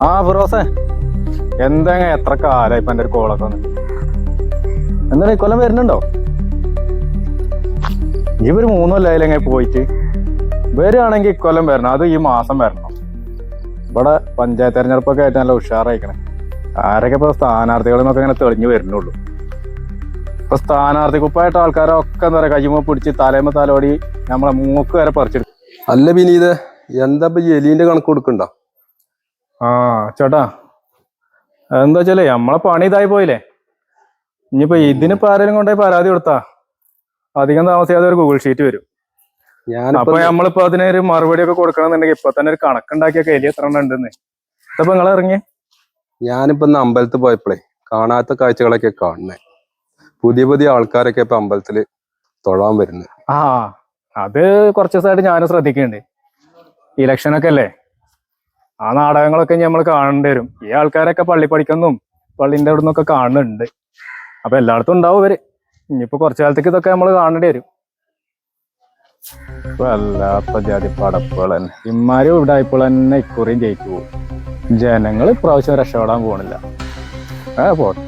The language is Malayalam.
ആ ഫിറോസേ, എന്താ എത്ര കാലായി ഇപ്പൊ എന്റെ ഒരു കോളൊക്കെ വന്ന്. എന്താ ഇക്കൊല്ലം വരുന്നുണ്ടോ? ഈ ഒരു 3 കൊല്ലായാലും എങ്ങനെ പോയിട്ട് വരികയാണെങ്കിൽ ഇക്കൊല്ലം വരണം, അത് ഈ മാസം വരണം. ഇവിടെ പഞ്ചായത്ത് തെരഞ്ഞെടുപ്പൊക്കെ ആയിട്ട് നല്ല ഉഷാറായിക്കണേ. ആരൊക്കെ ഇപ്പൊ സ്ഥാനാർത്ഥികളെന്നൊക്കെ ഇങ്ങനെ തെളിഞ്ഞു വരുന്നുള്ളൂ. ഇപ്പൊ സ്ഥാനാർത്ഥി കുപ്പായിട്ട് ആൾക്കാരൊക്കെ എന്താ പറയാ കയ്യുമ്പോ പിടിച്ച് തലേമ തലോടി നമ്മളെ മൂക്ക് വരെ പറിച്ചെടുക്കും. അല്ല വിനീത്, എന്താ ഇപ്പൊ എലീന്റെ കണക്ക് കൊടുക്കണ്ട? ആ ചേട്ടാ, എന്താ വെച്ചാലേ നമ്മളെ പണി ഇതായി പോയില്ലേ. ഇനിയിപ്പോ ഇതിനിപ്പോ ആരെങ്കിലും കൊണ്ടുപോയി പരാതി കൊടുത്താ അധികം താമസിയാതെ ഒരു ഗൂഗിൾ ഷീറ്റ് വരും. ഞാനിപ്പോ അപ്പൊ നമ്മളിപ്പോ അതിനൊരു മറുപടി ഒക്കെ കൊടുക്കണമെന്നുണ്ടെങ്കിൽ ഇപ്പൊ തന്നെ ഒരു കണക്കുണ്ടാക്കിയൊക്കെ എലി എത്ര എണ്ണം ഉണ്ടെന്ന്. ഇപ്പൊ നിങ്ങൾ ഇറങ്ങി. ഞാനിപ്പോ ഇന്ന് അമ്പലത്തിൽ പോയപ്പോഴേ കാണാത്ത കാഴ്ചകളൊക്കെ കാണണേ. പുതിയ പുതിയ ആൾക്കാരൊക്കെ ഇപ്പൊ അമ്പലത്തില് തൊഴാൻ വരുന്നത്. ആ അത് കുറച്ച് ദിവസമായിട്ട് ഞാനും ശ്രദ്ധിക്കുന്നുണ്ട്. ഇലക്ഷനൊക്കെ അല്ലേ, ആ നാടകങ്ങളൊക്കെ നമ്മൾ കാണേണ്ടി വരും. ഈ ആൾക്കാരൊക്കെ പള്ളി പഠിക്കുന്നതും പള്ളിന്റെ അവിടെ നിന്നൊക്കെ കാണുന്നുണ്ട്. അപ്പൊ എല്ലായിടത്തും ഉണ്ടാവും ഇവര്. ഇനിയിപ്പോ കുറച്ചു കാലത്തേക്ക് ഇതൊക്കെ നമ്മൾ കാണേണ്ടി വരും. വല്ലാത്ത ജാതി പടപ്പുകൾ തന്നെ. ഇമാരും ഇവിടായപ്പോൾ തന്നെ ഇക്കുറിയും ജയിച്ചു പോകും. ജനങ്ങൾ ഇപ്രാവശ്യം രക്ഷപ്പെടാൻ പോണില്ല. പോട്ടെ.